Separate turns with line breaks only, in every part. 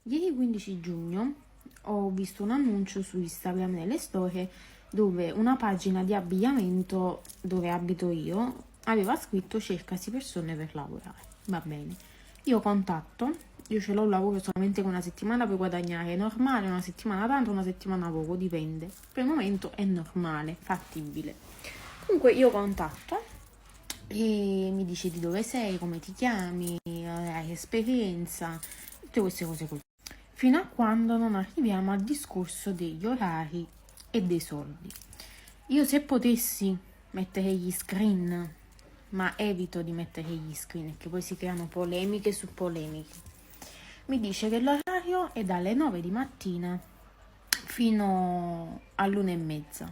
Ieri 15 giugno ho visto un annuncio su Instagram nelle storie dove una pagina di abbigliamento dove abito io aveva scritto cercasi persone per lavorare. Va bene. Io contatto, io ce l'ho un lavoro solamente con una settimana per guadagnare, è normale, una settimana tanto, una settimana poco, dipende. Per il momento è normale, fattibile. Comunque io contatto e mi dice di dove sei, come ti chiami, hai esperienza, tutte queste cose così. Fino a quando non arriviamo al discorso degli orari e dei soldi. Io se potessi mettere gli screen, ma evito di mettere gli screen, che poi si creano polemiche su polemiche. Mi dice che l'orario è dalle 9 di mattina fino all'1:30.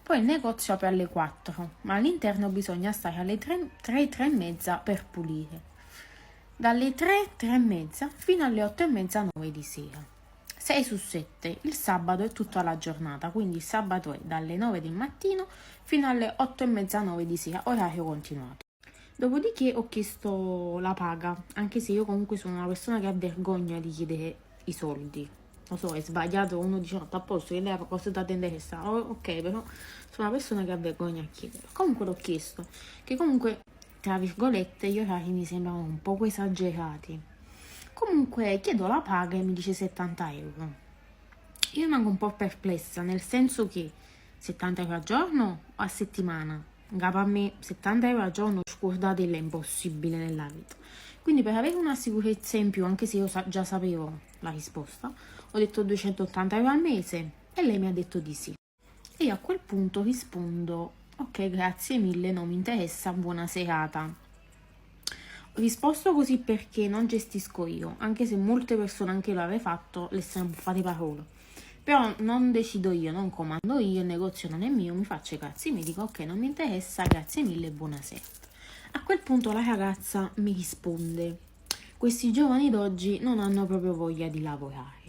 Poi il negozio apre alle 4, ma all'interno bisogna stare alle 3, 3 e mezza per pulire. Dalle 3, 3 e mezza fino alle 8 e mezza, 9 di sera. 6 su 7, il sabato è tutta la giornata, quindi il sabato è dalle 9 del mattino fino alle 8 e mezza, 9 di sera, orario continuato. Dopodiché ho chiesto la paga, anche se io comunque sono una persona che ha vergogna di chiedere i soldi. Lo so, è sbagliato, uno dice no, a posto, che lei ha cose da interessa. Ok, però sono una persona che ha vergogna a chiedere. Comunque l'ho chiesto, che comunque, tra virgolette, gli orari mi sembrano un poco esagerati. Comunque chiedo la paga e mi dice 70 euro. Io rimango un po' perplessa, nel senso che 70 euro al giorno o a settimana? Capo a me 70 euro al giorno, scordate, è impossibile nella vita. Quindi per avere una sicurezza in più, anche se io già sapevo la risposta, ho detto 280 euro al mese e lei mi ha detto di sì. E io a quel punto rispondo, ok, grazie mille, non mi interessa, buona serata. Ho risposto così perché non gestisco io, anche se molte persone anche lo avevano fatto, le sono buffate parole. Però non decido io, non comando io, il negozio non è mio, mi faccio i cazzi, mi dico ok, non mi interessa, grazie mille, buonasera. A quel punto la ragazza mi risponde, questi giovani d'oggi non hanno proprio voglia di lavorare.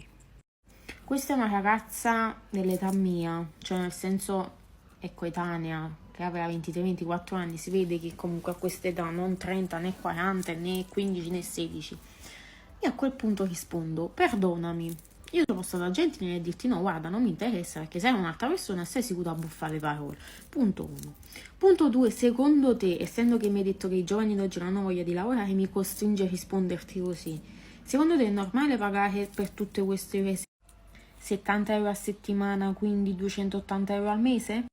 Questa è una ragazza dell'età mia, cioè nel senso è coetanea, che avrà 23-24 anni, si vede che comunque a questa età non 30 né 40 né 15 né 16. E a quel punto rispondo, perdonami, io sono stata gentile nel dirti no, guarda, non mi interessa perché sei un'altra persona, sei sicura a buffare parole. Punto 1. Punto 2, secondo te, essendo che mi hai detto che i giovani d'oggi non hanno voglia di lavorare, mi costringe a risponderti così. Secondo te è normale pagare per tutte queste ore 70 euro a settimana, quindi 280 euro al mese?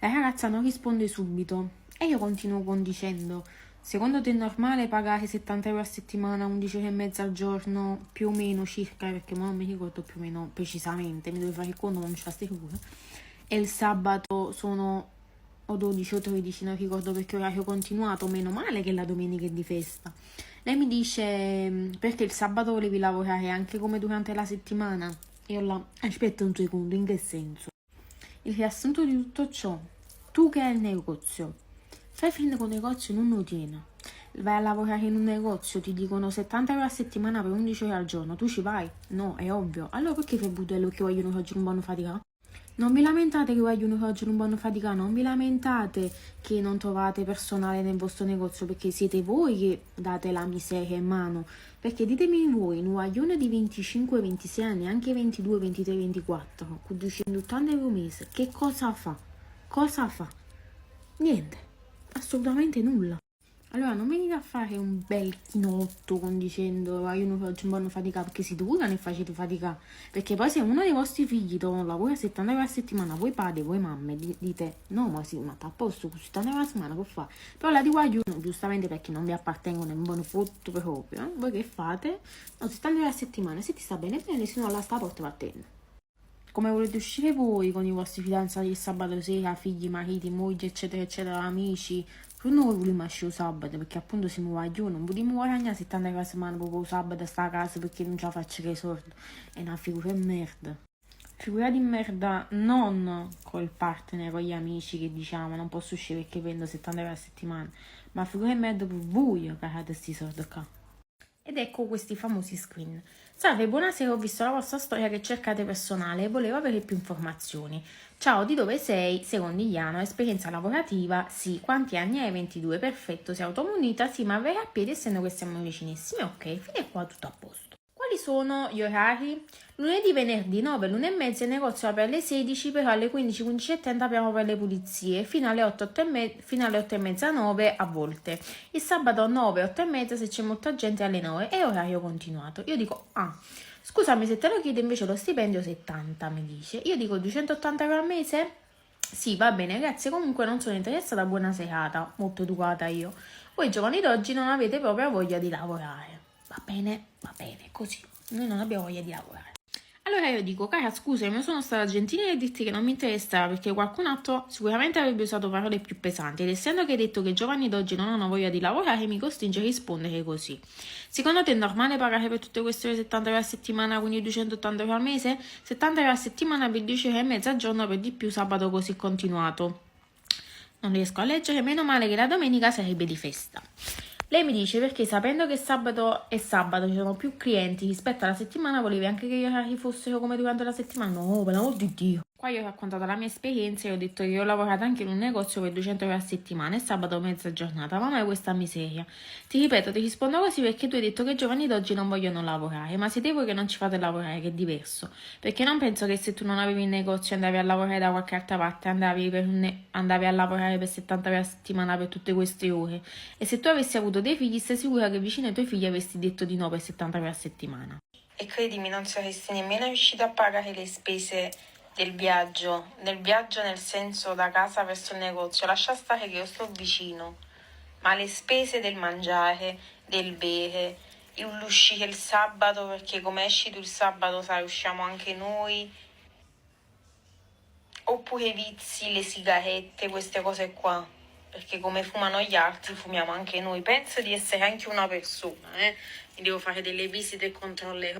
La ragazza non risponde subito e io continuo con dicendo, secondo te è normale pagare 70 euro a settimana, 11 ore e mezza al giorno, più o meno circa, perché non mi ricordo più o meno precisamente, mi devo fare il conto, non ce la sicura, e il sabato sono o 12 o 13, non ricordo perché orario continuato, meno male che la domenica è di festa. Lei mi dice, perché il sabato volevi lavorare anche come durante la settimana? E io là, aspetta un secondo, in che senso? Il riassunto di tutto ciò, tu che hai il negozio, fai finta che un negozio non lo tiene. Vai a lavorare in un negozio, ti dicono 70 euro a settimana per 11 ore al giorno, tu ci vai? No, è ovvio. Allora perché fai budello che vogliono che oggi non vanno fatica? Non vi lamentate che vogliono che oggi non vanno fatica, non vi lamentate che non trovate personale nel vostro negozio perché siete voi che date la miseria in mano. Perché ditemi voi, un guaglione di 25-26 anni, anche 22, 23, 24, con 280 euro al mese, che cosa fa? Cosa fa? Niente, assolutamente nulla. Allora non venite a fare un bel chinotto con dicendo io non faccio un buon fatica perché siete voi che ne facete fatica. Perché poi se uno dei vostri figli lavora 70 euro a settimana, voi padri, voi mamme, dite no ma sì, ma sta a posto, con 70 euro a settimana che fa? Però la di guaglione, giustamente perché non vi appartengono in buon fotto proprio, voi che fate? No, 70 euro a settimana, se ti sta bene bene, se no la sta porta vattene. Come volete uscire voi con i vostri fidanzati il sabato sera, figli, mariti, mogli, eccetera, eccetera, amici? Non noi vogliamo uscire il sabato perché appunto siamo guaglioni, non vogliamo guadagnare 70 euro a settimana proprio il sabato sta a casa perché non ce la faccio che i soldi. È una figura di merda. Figura di merda non col partner o gli amici che diciamo non posso uscire perché prendo 70 euro a settimana, ma figura di merda per voi che avete questi soldi qua. Ed ecco questi famosi screen. Salve, buonasera, ho visto la vostra storia che cercate personale e volevo avere più informazioni. Ciao, di dove sei? Sei condigliano, esperienza lavorativa? Sì, quanti anni hai? 22, perfetto, sei automunita? Sì, ma vai a piedi essendo che siamo vicinissimi? Ok, fino a qua tutto a posto. Quali sono gli orari? Lunedì, venerdì 9, l'1:30 il negozio apre alle 16, però alle 15, 15:30 apriamo per le pulizie, fino alle 8, fino alle 8:30, 9 a volte. Il sabato 9, 8:30 se c'è molta gente alle 9, è orario continuato. Io dico, scusami se te lo chiedo invece lo stipendio 70, mi dice. Io dico 280 euro al mese? Sì, va bene, grazie, comunque non sono interessata, buona serata, molto educata io. Voi giovani d'oggi non avete proprio voglia di lavorare. Va bene, così. Noi non abbiamo voglia di lavorare. Allora io dico, cara, scusami, sono stata gentile nel dirti che non mi interessa perché qualcun altro sicuramente avrebbe usato parole più pesanti ed essendo che hai detto che i giovani d'oggi non hanno voglia di lavorare mi costringe a rispondere così. Secondo te è normale pagare per tutte queste ore 70 euro a settimana, quindi 280 euro al mese? 70 euro a settimana per 10 ore e mezza al giorno per di più sabato così continuato. Non riesco a leggere, meno male che la domenica sarebbe di festa. Lei mi dice perché sapendo che sabato e sabato ci sono più clienti rispetto alla settimana volevi anche che gli orari fossero come durante la settimana? No, per l'amor di Dio. Qua io ho raccontato la mia esperienza e ho detto che io ho lavorato anche in un negozio per 200 euro a settimana e sabato mezza giornata, ma mai questa miseria. Ti ripeto, ti rispondo così perché tu hai detto che i giovani d'oggi non vogliono lavorare, ma siete voi che non ci fate lavorare, che è diverso. Perché non penso che se tu non avevi il negozio e andavi a lavorare da qualche altra parte, andavi a lavorare per 70 euro a settimana per tutte queste ore. E se tu avessi avuto dei figli, stai sicura che vicino ai tuoi figli avresti detto di no per 70 euro a settimana.
E credimi, non saresti nemmeno riuscita a pagare le spese del viaggio nel senso da casa verso il negozio. Lascia stare che io sto vicino, ma le spese del mangiare, del bere, l'uscire il sabato, perché come esci tu il sabato, sai, usciamo anche noi, oppure i vizi, le sigarette, queste cose qua, perché come fumano gli altri fumiamo anche noi. Penso di essere anche una persona, mi devo fare delle visite e controlli